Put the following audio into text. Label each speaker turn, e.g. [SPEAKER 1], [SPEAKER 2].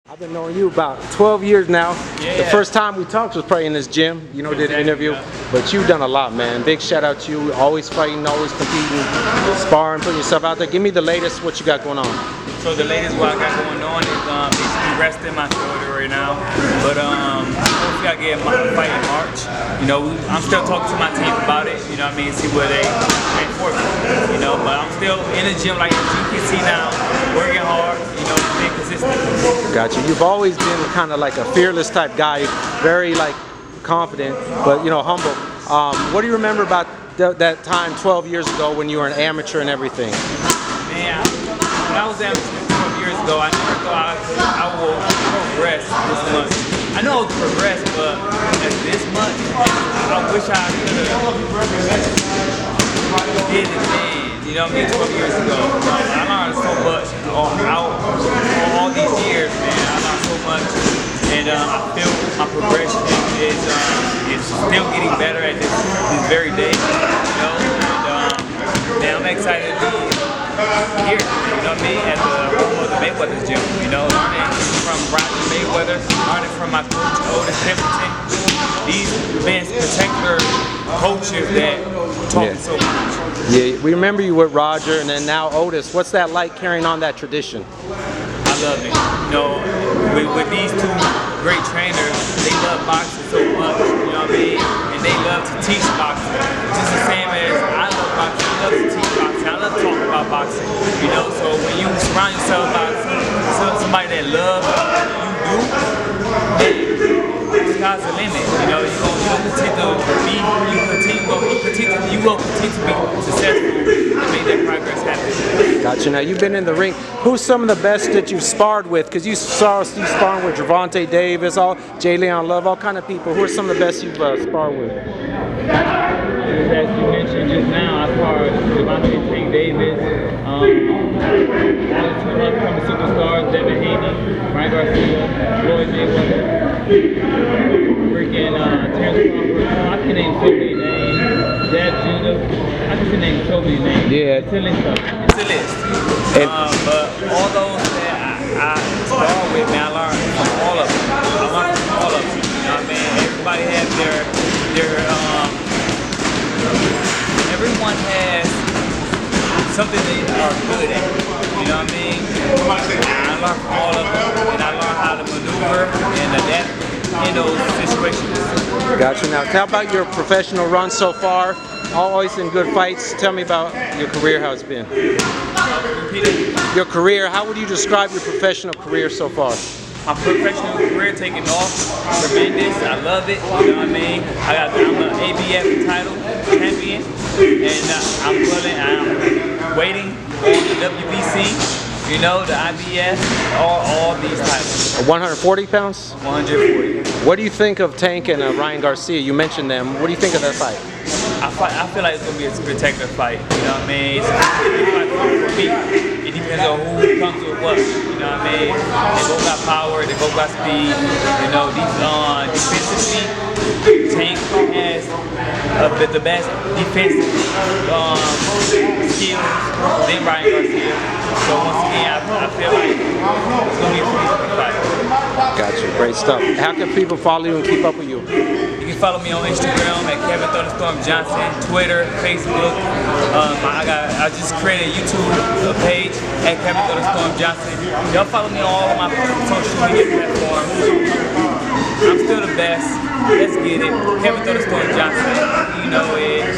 [SPEAKER 1] I've been knowing you about 12 years now.
[SPEAKER 2] Yeah.
[SPEAKER 1] The first time we talked was probably in this gym, you know, did an interview.
[SPEAKER 2] Yeah.
[SPEAKER 1] But you've done a lot, man. Big shout out to you. Always fighting, always competing, sparring, putting yourself out there. Give me the latest, what you got going on.
[SPEAKER 2] So the latest what I got going on is basically resting my shoulder right now. But hopefully I get my fight in March. You know, I'm still talking to my team about it, you know what I mean, see where they train for me. You know, but I'm still in the gym like you can see now, working hard, you know, being consistent.
[SPEAKER 1] Gotcha. You've always been kind of like a fearless type guy, very like confident, but you know, humble. What do you remember about that time 12 years ago when you were an amateur and everything?
[SPEAKER 2] Man, when I was amateur 12 years ago, I never thought I would progress this much. I know I would progress, but this much, I wish I could have did it then. You know what I mean? 12 years ago. I learned so much all these years, man. I learned so much, and I feel my progression is still getting better at this very day. You know, and man, I'm excited to be here. You know what I mean? At the Mayweather's gym. You know, learning from Ryan Mayweather, learning from my coach Otis Templeton. These men particular coaches that taught me so much.
[SPEAKER 1] Yeah, we remember you with Roger and then now Otis. What's that like carrying on that tradition?
[SPEAKER 2] I love it. You know, with these two great trainers, they love boxing so much, you know what I mean? And they love to teach boxing. Just the same as I love boxing, I love to teach boxing, I love to talk about boxing. You know, so when you surround yourself by somebody that loves what you do, the sky's the limit. You know, you will continue to be successful and make that progress happen.
[SPEAKER 1] Gotcha. Now you've been in the ring. Who's some of the best that you've sparred with? Because you sparring with Gervonta Davis, J. Leon Love, all kind of people. Who are some of the best you've sparred with?
[SPEAKER 2] As you mentioned just now, I sparred Gervonta Davis, all the upcoming superstars, Devin Haney, Ryan Garcia, Floyd Mayweather, freaking Terrence Crawford. I can name so many names. Dad Judah. I can name so many names.
[SPEAKER 1] Yeah.
[SPEAKER 2] It's a list. It's a list. But all those that I sparred with, man, I learned from all of them. I learned from all of them. You know what I mean? Everybody has their everyone has something they are good at. You know what I mean? I learned from all of them, and I learned how to maneuver and adapt in those situations.
[SPEAKER 1] Gotcha. Now, tell about your professional run so far. Always in good fights. Tell me about your career, how it's been.
[SPEAKER 2] Repeat it.
[SPEAKER 1] Your career, how would you describe your professional career so far?
[SPEAKER 2] My professional career taking off, tremendous. I love it. You know what I mean? I'm an ABF title champion, and I'm waiting on the WBC. You know, the IBF, all these titles.
[SPEAKER 1] 140 pounds?
[SPEAKER 2] 140.
[SPEAKER 1] What do you think of Tank and Ryan Garcia? You mentioned them. What do you think of that fight?
[SPEAKER 2] I feel like it's going to be a spectacular fight. You know what I mean? It's a fight for me. It depends on who comes with what. You know what I mean? They both got power. They both got speed. You know, defensively, Tank has the best defensive skills than Ryan Garcia. So once again, I feel like it's going to be a pretty fight.
[SPEAKER 1] Gotcha. Great stuff. How can people follow you and keep up with you?
[SPEAKER 2] You can follow me on Instagram at Kevin Thunderstorm Johnson, Twitter, Facebook. I just created a YouTube page at Kevin Thunderstorm Johnson. Y'all follow me on all of my social media platforms. I'm still the best. Let's get it. Kevin Thunderstorm Johnson. You know it.